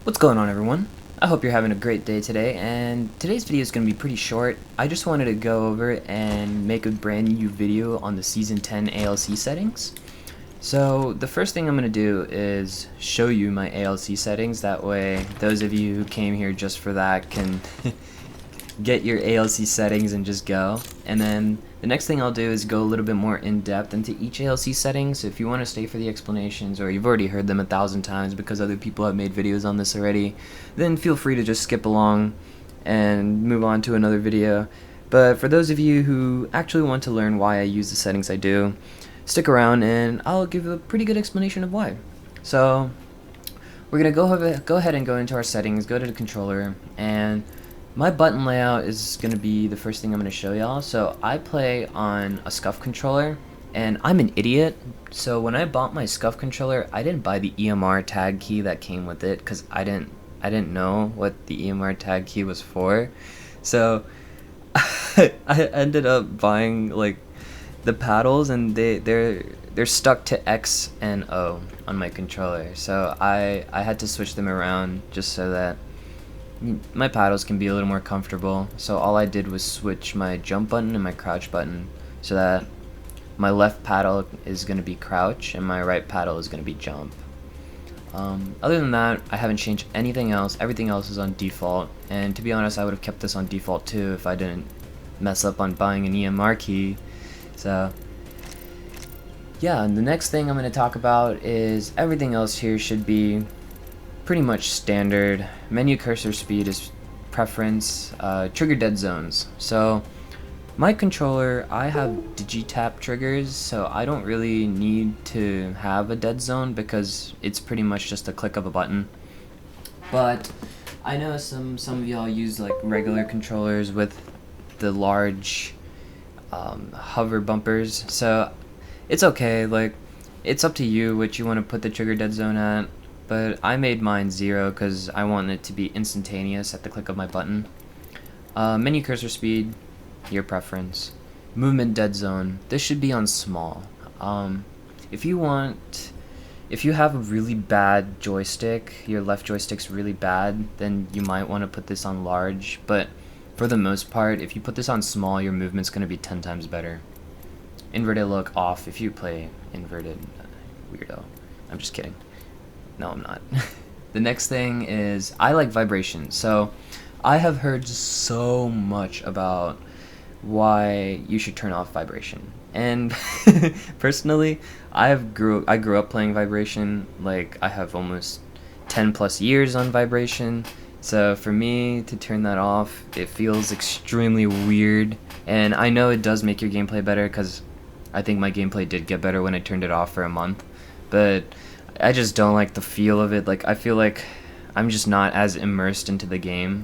What's going on, everyone? I hope you're having a great day today, and today's video is going to be pretty short. I just wanted to go over and make a brand new video on the Season 10 ALC settings. So the first thing I'm going to do is show you my ALC settings, that way those of you who came here just for that can get your ALC settings and just go. And then the next thing I'll do is go a little bit more in depth into each ALC setting. So if you want to stay for the explanations, or you've already heard them 1,000 times because other people have made videos on this already, then feel free to just skip along and move on to another video. But for those of you who actually want to learn why I use the settings I do, stick around and I'll give a pretty good explanation of why. So we're gonna go ahead and go into our settings, go to the controller, and my button layout is going to be the first thing I'm going to show y'all. So I play on a SCUF controller, and I'm an idiot. So when I bought my SCUF controller, I didn't buy the EMR tag key that came with it because I didn't know what the EMR tag key was for. So I ended up buying like the paddles, and they're stuck to X and O on my controller. So I had to switch them around just so that my paddles can be a little more comfortable. So all I did was switch my jump button and my crouch button so that my left paddle is going to be crouch and my right paddle is going to be jump. Other than that, I haven't changed anything else. Everything else is on default, and to be honest, I would have kept this on default too if I didn't mess up on buying an EMR key. So yeah, and the next thing I'm going to talk about is everything else here should be pretty much standard. Menu cursor speed is preference, trigger dead zones. So my controller, I have digitap triggers, so I don't really need to have a dead zone because it's pretty much just a click of a button. But I know some of y'all use like regular controllers with the large hover bumpers, so it's okay. Like, it's up to you what you want to put the trigger dead zone at. But I made mine 0 because I want it to be instantaneous at the click of my button. Menu cursor speed, your preference. Movement dead zone, this should be on small. If you have a really bad joystick, your left joystick's really bad, then you might want to put this on large. But for the most part, if you put this on small, your movement's going to be 10 times better. Inverted look off if you play inverted. Weirdo. I'm just kidding. No, I'm not. The next thing is I like vibration. So I have heard so much about why you should turn off vibration. And personally, I grew up playing vibration. Like, I have almost 10 plus years on vibration. So for me to turn that off, it feels extremely weird. And I know it does make your gameplay better because I think my gameplay did get better when I turned it off for a month. But I just don't like the feel of it. Like, I feel like I'm just not as immersed into the game,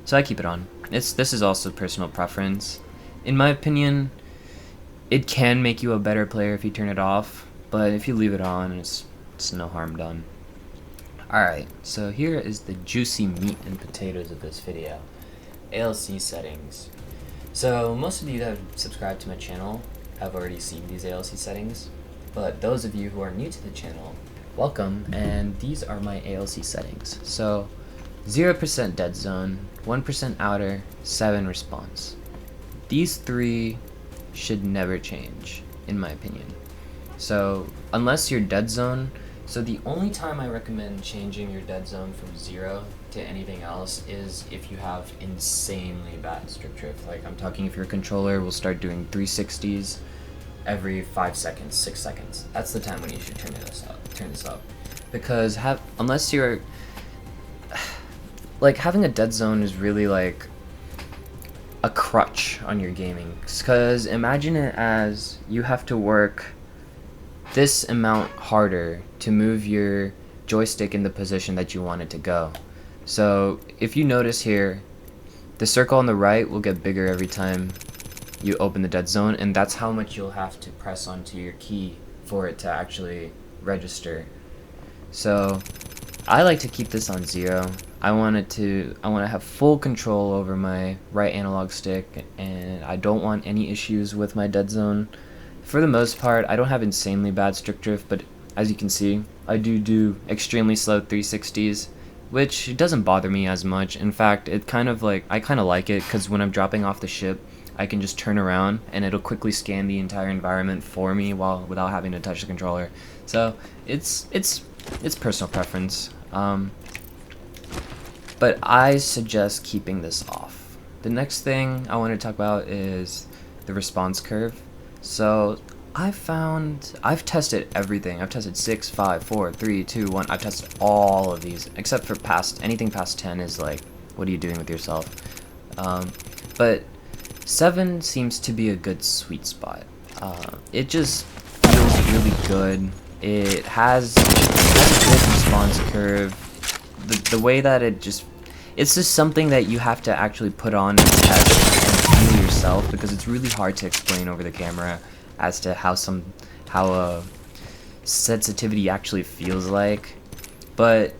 so I keep it on. This is also personal preference. In my opinion, it can make you a better player if you turn it off, but if you leave it on, it's no harm done. Alright, so here is the juicy meat and potatoes of this video. ALC settings. So most of you that have subscribed to my channel have already seen these ALC settings, but those of you who are new to the channel, welcome, and these are my ALC settings. So 0% dead zone, 1% outer, 7 response. These three should never change, in my opinion. So unless you're dead zone, so the only time I recommend changing your dead zone from 0 to anything else is if you have insanely bad stick drift. Like, I'm talking if your controller will start doing 360s every 5 seconds, 6 seconds. That's the time when you should turn this up. Because unless you're like, having a dead zone is really like a crutch on your gaming. Because imagine it as you have to work this amount harder to move your joystick in the position that you want it to go. So if you notice here, the circle on the right will get bigger every time you open the dead zone, and that's how much you'll have to press onto your key for it to actually register. So I like to keep this on 0. I want to have full control over my right analog stick, and I don't want any issues with my dead zone. For the most part, I don't have insanely bad stick drift, but as you can see, I do extremely slow 360s, which doesn't bother me as much. In fact, it kind of like I kind of like it because when I'm dropping off the ship, I can just turn around and it'll quickly scan the entire environment for me without having to touch the controller. So it's personal preference. But I suggest keeping this off. The next thing I want to talk about is the response curve. So I've tested everything. I've tested 6, 5, 4, 3, 2, 1. I've tested all of these except for anything past 10 is like, what are you doing with yourself? But 7 seems to be a good sweet spot. It just feels really good. It has a good response curve. The way that it's just something that you have to actually put on and test and feel yourself, because it's really hard to explain over the camera as to how sensitivity actually feels like. But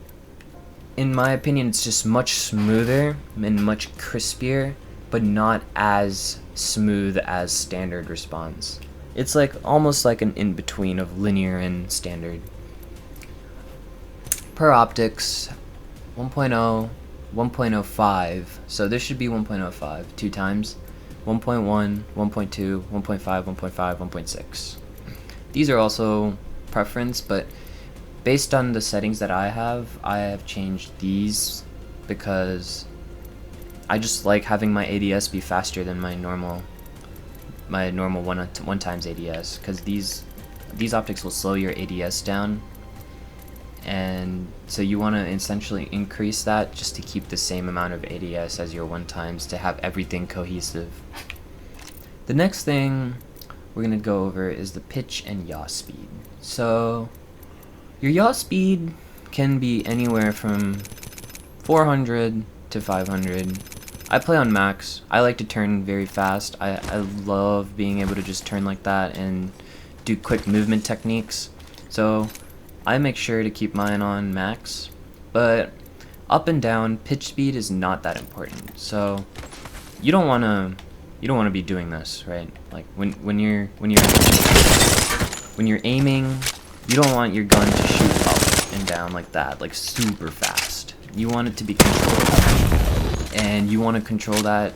in my opinion, it's just much smoother and much crispier, but not as smooth as standard response. It's like almost like an in-between of linear and standard. Per optics, 1.0, 1.05, so this should be 1.05 two times, 1.1, 1.2, 1.5, 1.5, 1.6. These are also preference, but based on the settings that I have changed these because I just like having my ADS be faster than my normal one times ADS, because these optics will slow your ADS down, and so you want to essentially increase that just to keep the same amount of ADS as your 1 times to have everything cohesive. The next thing we're going to go over is the pitch and yaw speed. So your yaw speed can be anywhere from 400 to 500. I play on max. I like to turn very fast. I love being able to just turn like that and do quick movement techniques. So I make sure to keep mine on max, but up and down pitch speed is not that important. So you don't want to be doing this, right? Like when you're aiming, you don't want your gun to shoot up and down like that, like super fast. You want it to be controlled, and you want to control that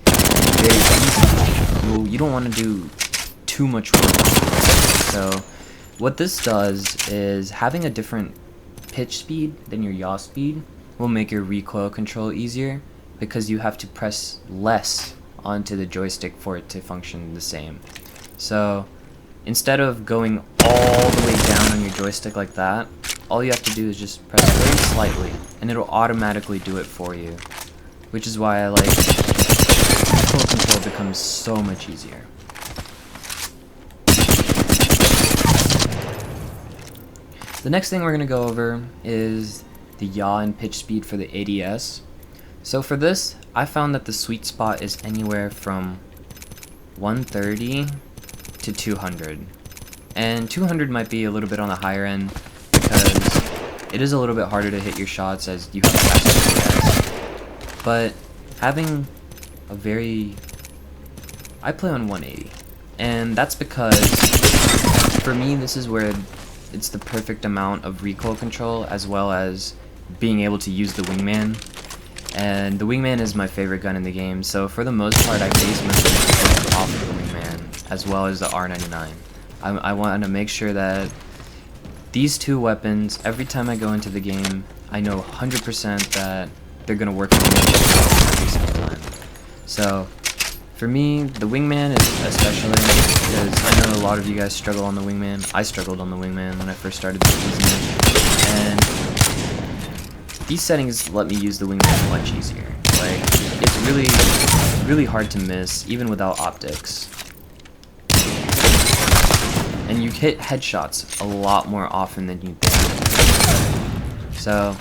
very easily. You don't want to do too much work. So what this does is having a different pitch speed than your yaw speed will make your recoil control easier, because you have to press less onto the joystick for it to function the same. So instead of going all the way down on your joystick like that, all you have to do is just press very slightly and it'll automatically do it for you, which is why I like recoil control becomes so much easier. The next thing we're going to go over is the yaw and pitch speed for the ADS. So for this, I found that the sweet spot is anywhere from 130 to 200. And 200 might be a little bit on the higher end because it is a little bit harder to hit your shots as you have faster ADS. But having I play on 180. And that's because for me, this is where it's the perfect amount of recoil control as well as being able to use the wingman. And the wingman is my favorite gun in the game, so for the most part I base my movement off of the wingman as well as the R99. I want to make sure that these two weapons, every time I go into the game, I know 100% that they're going to work for me every single time. So for me, the wingman is especially, because I know a lot of you guys struggle on the wingman. I struggled on the wingman when I first started the season, and these settings let me use the wingman much easier. Like, it's really hard to miss, even without optics. And you hit headshots a lot more often than you think. So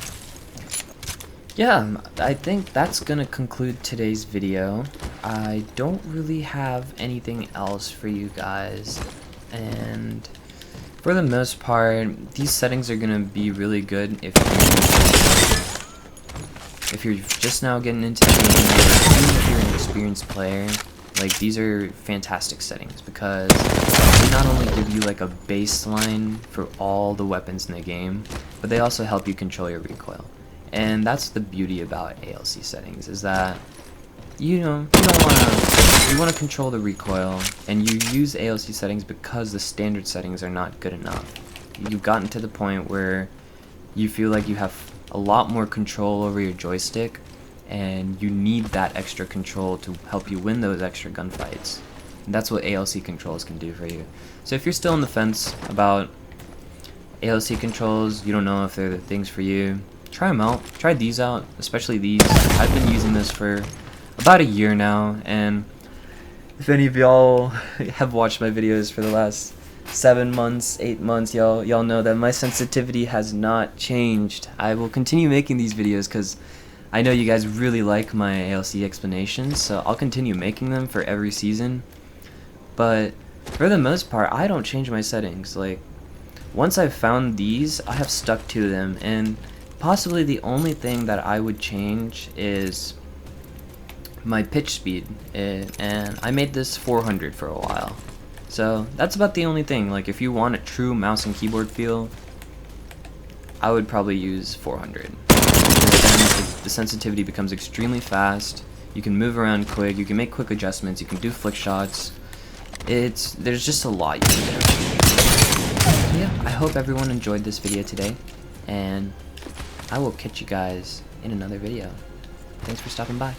yeah, I think that's gonna conclude today's video. I don't really have anything else for you guys, and for the most part, these settings are gonna be really good if you're just now getting into the game, or even if you're an experienced player. Like, these are fantastic settings because they not only give you like a baseline for all the weapons in the game, but they also help you control your recoil. And that's the beauty about ALC settings, is that you want to control the recoil, and you use ALC settings because the standard settings are not good enough. You've gotten to the point where you feel like you have a lot more control over your joystick, and you need that extra control to help you win those extra gunfights. And that's what ALC controls can do for you. So if you're still on the fence about ALC controls, you don't know if they're the things for you, try them out. Try these out, especially these. I've been using this for about a year now, and if any of y'all have watched my videos for the last 7 months, 8 months, y'all know that my sensitivity has not changed. I will continue making these videos because I know you guys really like my ALC explanations, so I'll continue making them for every season. But for the most part, I don't change my settings. Like, once I've found these, I have stuck to them, and possibly the only thing that I would change is my pitch speed, and I made this 400 for a while. So that's about the only thing. Like, if you want a true mouse and keyboard feel, I would probably use 400. Then the sensitivity becomes extremely fast. You can move around quick. You can make quick adjustments. You can do flick shots. There's just a lot you can do. So yeah, I hope everyone enjoyed this video today, and I will catch you guys in another video. Thanks for stopping by.